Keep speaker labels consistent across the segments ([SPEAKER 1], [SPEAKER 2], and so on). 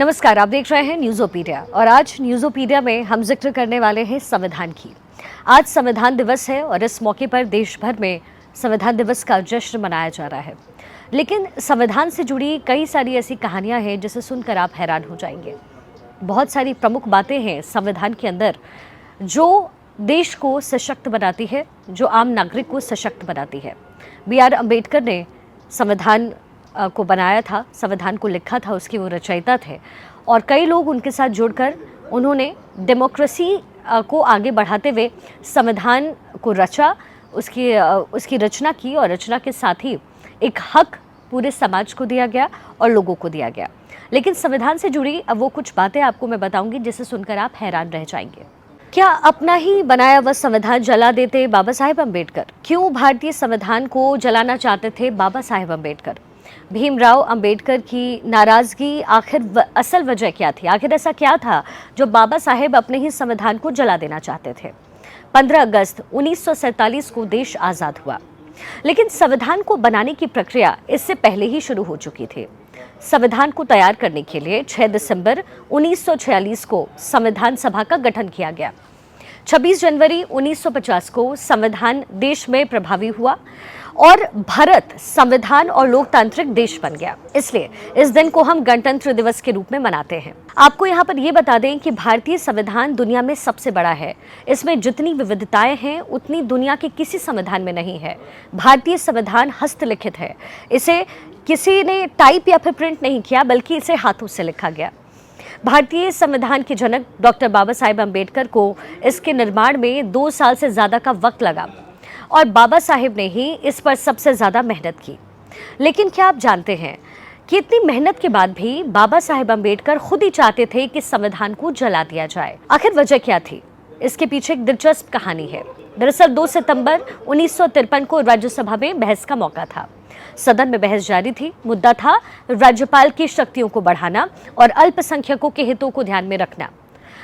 [SPEAKER 1] नमस्कार, आप देख रहे हैं न्यूज़ोपीडिया और आज न्यूज़ोपीडिया में हम जिक्र करने वाले हैं संविधान की। आज संविधान दिवस है और इस मौके पर देश भर में संविधान दिवस का जश्न मनाया जा रहा है। लेकिन संविधान से जुड़ी कई सारी ऐसी कहानियां हैं जिसे सुनकर आप हैरान हो जाएंगे। बहुत सारी प्रमुख बातें हैं संविधान के अंदर जो देश को सशक्त बनाती है, जो आम नागरिक को सशक्त बनाती है। B.R. अम्बेडकर ने संविधान को बनाया था, संविधान को लिखा था, उसके वो रचयिता थे और कई लोग उनके साथ जुड़कर उन्होंने डेमोक्रेसी को आगे बढ़ाते हुए संविधान को रचा, उसकी रचना की और रचना के साथ ही एक हक पूरे समाज को दिया गया और लोगों को दिया गया। लेकिन संविधान से जुड़ी अब वो कुछ बातें आपको मैं बताऊंगी जिसे सुनकर आप हैरान रह जाएंगे। क्या अपना ही बनाया हुआ संविधान जला देते बाबा साहेब अम्बेडकर? क्यों भारतीय संविधान को जलाना चाहते थे बाबा साहेब अम्बेडकर? भीमराव अंबेडकर की नाराजगी आखिर असल वजह क्या थी? आखिर ऐसा क्या था जो बाबा साहेब अपने ही संविधान को जला देना चाहते थे? 15 अगस्त 1947 को देश आज़ाद हुआ, लेकिन संविधान को बनाने की प्रक्रिया इससे पहले ही शुरू हो चुकी थी। संविधान को तैयार करने के लिए 6 दिसंबर 1946 को संविधान सभा का गठन किया गया। 26 जनवरी 1950 को संविधान देश में प्रभावी हुआ और भारत संविधान और लोकतांत्रिक देश बन गया। इसलिए इस दिन को हम गणतंत्र दिवस के रूप में मनाते हैं। आपको यहाँ पर ये बता दें कि भारतीय संविधान दुनिया में सबसे बड़ा है। इसमें जितनी विविधताएं हैं उतनी दुनिया के किसी संविधान में नहीं है। भारतीय संविधान हस्तलिखित है। इसे किसी ने टाइप या फिर प्रिंट नहीं किया, बल्कि इसे हाथों से लिखा गया। भारतीय संविधान के जनक डॉक्टर बाबा साहेब अम्बेडकर को इसके निर्माण में 2 साल से ज़्यादा का वक्त लगा और बाबा साहेब ने ही इस पर सबसे ज़्यादा मेहनत की। लेकिन क्या आप जानते हैं कि इतनी मेहनत के बाद भी बाबा साहेब अम्बेडकर खुद ही चाहते थे कि संविधान को जला दिया जाए? आखिर वजह क्या थी? इसके पीछे एक दिलचस्प कहानी है। दरअसल 2 सितंबर 1953 को राज्यसभा में बहस का मौका था। सदन में बहस जारी थी। मुद्दा था राज्यपाल की शक्तियों को बढ़ाना और अल्पसंख्यकों के हितों को ध्यान में रखना।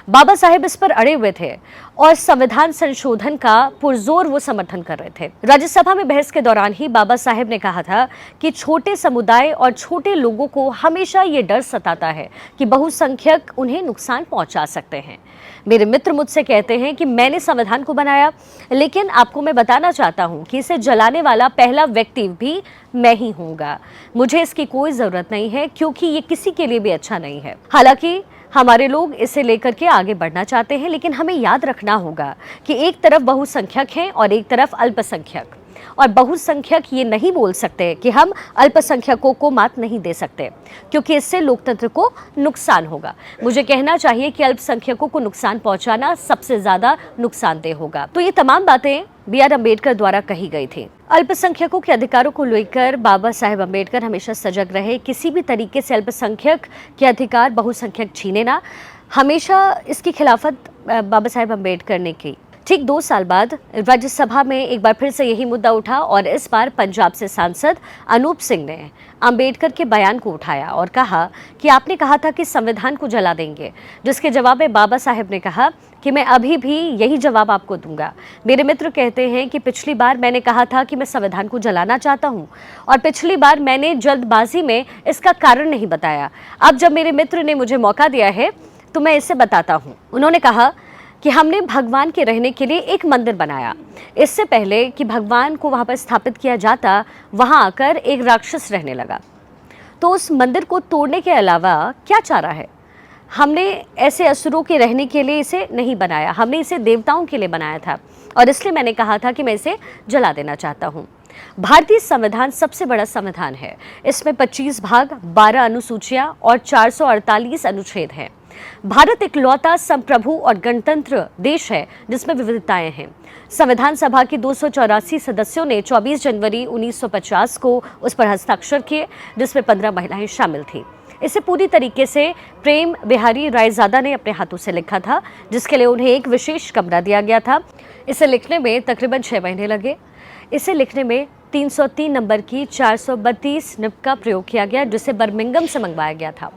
[SPEAKER 1] बाबा साहेब इस पर अड़े हुए थे और संविधान संशोधन का पुरजोर वो समर्थन कर रहे थे। राज्यसभा में बहस के दौरान ही बाबा साहेब ने कहा था कि छोटे समुदाय और छोटे लोगों को हमेशा ये डर सताता है कि बहुसंख्यक उन्हें नुकसान पहुंचा सकते हैं। मेरे मित्र मुझसे कहते हैं कि मैंने संविधान को बनाया, लेकिन आपको मैं बताना चाहता हूं कि इसे जलाने वाला पहला व्यक्ति भी मैं ही होऊंगा। मुझे इसकी कोई जरूरत नहीं है क्योंकि ये किसी के लिए भी अच्छा नहीं है। हालांकि हमारे लोग इसे लेकर के आगे बढ़ना चाहते हैं, लेकिन हमें याद रखना होगा कि एक तरफ बहुसंख्यक हैं और एक तरफ अल्पसंख्यक, और बहुसंख्यक ये नहीं बोल सकते कि हम अल्पसंख्यकों को मात नहीं दे सकते, क्योंकि इससे लोकतंत्र को नुकसान होगा। मुझे कहना चाहिए कि अल्पसंख्यकों को नुकसान पहुंचाना सबसे ज्यादा नुकसानदेह होगा। तो ये तमाम बातें B.R. अम्बेडकर द्वारा कही गई थी। अल्पसंख्यकों के अधिकारों को लेकर बाबा साहेब अम्बेडकर हमेशा सजग रहे। किसी भी तरीके से अल्पसंख्यक के अधिकार बहुसंख्यक छीने ना, हमेशा इसकी खिलाफत बाबा साहेब अम्बेडकर ने की। ठीक 2 साल बाद राज्यसभा में एक बार फिर से यही मुद्दा उठा और इस बार पंजाब से सांसद अनूप सिंह ने अंबेडकर के बयान को उठाया और कहा कि आपने कहा था कि संविधान को जला देंगे, जिसके जवाब में बाबा साहेब ने कहा कि मैं अभी भी यही जवाब आपको दूंगा। मेरे मित्र कहते हैं कि पिछली बार मैंने कहा था कि मैं संविधान को जलाना चाहता हूं और पिछली बार मैंने जल्दबाजी में इसका कारण नहीं बताया। अब जब मेरे मित्र ने मुझे मौका दिया है तो मैं इसे बताता हूं। उन्होंने कहा कि हमने भगवान के रहने के लिए एक मंदिर बनाया। इससे पहले कि भगवान को वहाँ पर स्थापित किया जाता, वहाँ आकर एक राक्षस रहने लगा। तो उस मंदिर को तोड़ने के अलावा क्या चारा है? हमने ऐसे असुरों के रहने के लिए इसे नहीं बनाया, हमने इसे देवताओं के लिए बनाया था और इसलिए मैंने कहा था कि मैं इसे जला देना चाहता हूँ। भारतीय संविधान सबसे बड़ा संविधान है। इसमें 25 भाग, 12 अनुसूचियाँ और 448 अनुच्छेद हैं। भारत इकलौता संप्रभु और गणतंत्र देश है जिसमें विविधताएं हैं। संविधान सभा के 284 सदस्यों ने 24 जनवरी 1950 को उस पर हस्ताक्षर किए, जिसमें 15 महिलाएं शामिल थीं। इसे पूरी तरीके से प्रेम बिहारी रायजादा ने अपने हाथों से लिखा था, जिसके लिए उन्हें एक विशेष कमरा दिया गया था। इसे लिखने में तकरीबन 6 महीने लगे। इसे लिखने में 303 नंबर की 432 निब का प्रयोग किया गया, जिसे बर्मिंघम से मंगवाया गया था।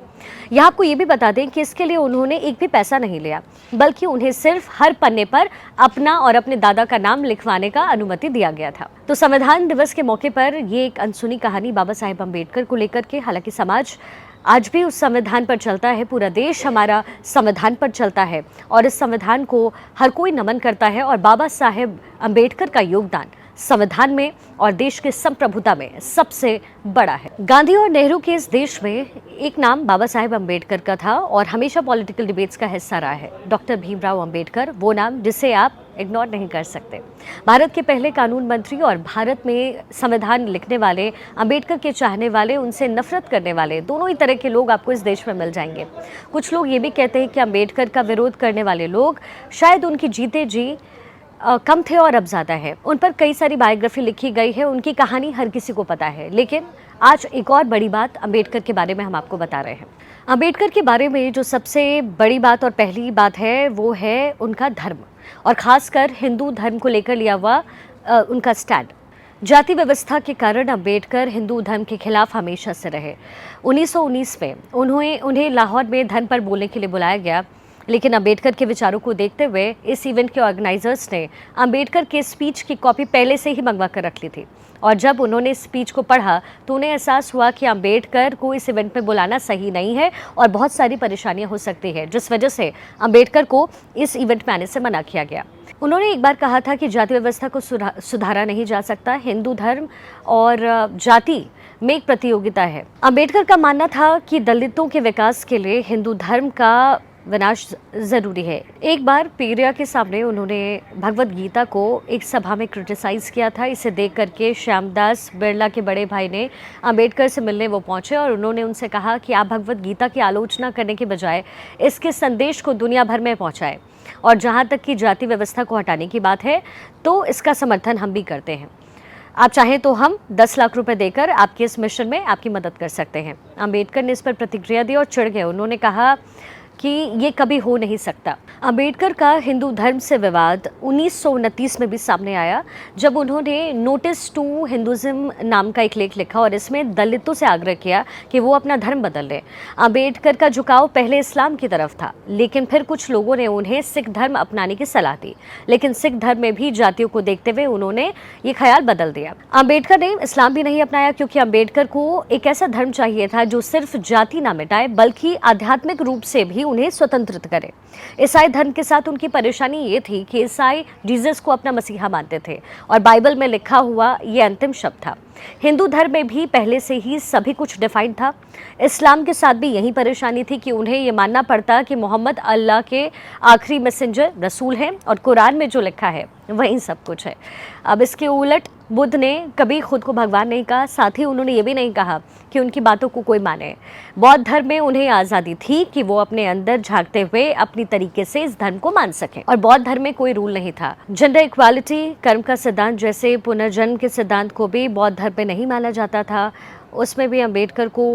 [SPEAKER 1] यहाँ आपको ये भी बता दें कि इसके लिए उन्होंने एक भी पैसा नहीं लिया, बल्कि उन्हें सिर्फ हर पन्ने पर अपना और अपने दादा का नाम लिखवाने का अनुमति दिया गया था। तो संविधान दिवस के मौके पर ये एक अनसुनी कहानी बाबा साहेब अम्बेडकर को लेकर के, हालांकि समाज आज भी उस संविधान पर चलता है, पूरा देश हमारा संविधान पर चलता है और इस संविधान को हर कोई नमन करता है और बाबा साहेब अम्बेडकर का योगदान संविधान में और देश के संप्रभुता में सबसे बड़ा है। गांधी और नेहरू के इस देश में एक नाम बाबा साहेब अम्बेडकर का था और हमेशा पॉलिटिकल डिबेट्स का हिस्सा रहा है। डॉक्टर भीमराव अम्बेडकर, वो नाम जिसे आप इग्नोर नहीं कर सकते। भारत के पहले कानून मंत्री और भारत में संविधान लिखने वाले, अम्बेडकर के चाहने वाले, उनसे नफरत करने वाले, दोनों ही तरह के लोग आपको इस देश में मिल जाएंगे। कुछ लोग ये भी कहते हैं कि अम्बेडकर का विरोध करने वाले लोग शायद उनकी जीते जी कम थे और अब ज़्यादा है। उन पर कई सारी बायोग्राफी लिखी गई है, उनकी कहानी हर किसी को पता है। लेकिन आज एक और बड़ी बात अम्बेडकर के बारे में हम आपको बता रहे हैं। अम्बेडकर के बारे में जो सबसे बड़ी बात और पहली बात है वो है उनका धर्म और ख़ासकर हिंदू धर्म को लेकर लिया हुआ उनका स्टैंड। जाति व्यवस्था के कारण अम्बेडकर हिंदू धर्म के खिलाफ हमेशा से रहे। 1919 में उन्हें लाहौर में धर्म पर बोलने के लिए बुलाया गया, लेकिन अम्बेडकर के विचारों को देखते हुए इस इवेंट के ऑर्गेनाइजर्स ने अम्बेडकर के स्पीच की कॉपी पहले से ही मंगवा कर रख ली थी और जब उन्होंने स्पीच को पढ़ा तो उन्हें एहसास हुआ कि अम्बेडकर को इस इवेंट में बुलाना सही नहीं है और बहुत सारी परेशानियां हो सकती है, जिस वजह से अम्बेडकर को इस इवेंट में आने से मना किया गया। उन्होंने एक बार कहा था कि जाति व्यवस्था को सुधारा नहीं जा सकता, हिंदू धर्म और जाति में एक प्रतियोगिता है। अम्बेडकर का मानना था कि दलितों के विकास के लिए हिंदू धर्म का विनाश जरूरी है। एक बार पेरिया के सामने उन्होंने भगवत गीता को एक सभा में क्रिटिसाइज किया था। इसे देख करके श्यामदास बिरला के बड़े भाई ने अम्बेडकर से मिलने वो पहुंचे और उन्होंने उनसे कहा कि आप भगवत गीता की आलोचना करने के बजाय इसके संदेश को दुनिया भर में पहुंचाएं और जहां तक कि जाति व्यवस्था को हटाने की बात है तो इसका समर्थन हम भी करते हैं। आप चाहें तो हम 10 लाख रुपए देकर आपके इस मिशन में आपकी मदद कर सकते हैं। अम्बेडकर ने इस पर प्रतिक्रिया दी और चिढ़ गए। उन्होंने कहा कि ये कभी हो नहीं सकता। अम्बेडकर का हिंदू धर्म से विवाद 1929 में भी सामने आया जब उन्होंने नोटिस टू हिंदुज़म नाम का एक लेख लिखा और इसमें दलितों से आग्रह किया कि वो अपना धर्म बदल लें। अम्बेडकर का झुकाव पहले इस्लाम की तरफ था, लेकिन फिर कुछ लोगों ने उन्हें सिख धर्म अपनाने की सलाह दी, लेकिन सिख धर्म में भी जातियों को देखते हुए उन्होंने ये ख्याल बदल दिया। अम्बेडकर ने इस्लाम भी नहीं अपनाया क्योंकि अम्बेडकर को एक ऐसा धर्म चाहिए था जो सिर्फ जाति ना मिटाए बल्कि आध्यात्मिक रूप से भी उन्हें स्वतंत्रित करे। ईसाई धर्म के साथ उनकी परेशानी ये थी कि ईसाई जीसस को अपना मसीहा मानते थे और बाइबल में लिखा हुआ ये अंतिम शब्द था। हिंदू धर्म में भी पहले से ही सभी कुछ डिफाइंड था। इस्लाम के साथ भी यही परेशानी थी कि उन्हें ये मानना पड़ता कि मोहम्मद अल्लाह के आखिरी मैसेंजर रसूल हैं और कुरान में जो लिखा है वही सब कुछ है। अब इसके उलट बुद्ध ने कभी खुद को भगवान नहीं कहा, साथ ही उन्होंने ये भी नहीं कहा कि उनकी बातों को कोई माने। बौद्ध धर्म में उन्हें आज़ादी थी कि वो अपने अंदर झांकते हुए अपनी तरीके से इस धर्म को मान सकें और बौद्ध धर्म में कोई रूल नहीं था। जेंडर इक्वालिटी, कर्म का सिद्धांत जैसे पुनर्जन्म के सिद्धांत को भी बौद्ध धर्म में नहीं माना जाता था। उसमें भी अम्बेडकर को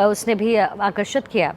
[SPEAKER 1] उसने भी आकर्षित किया।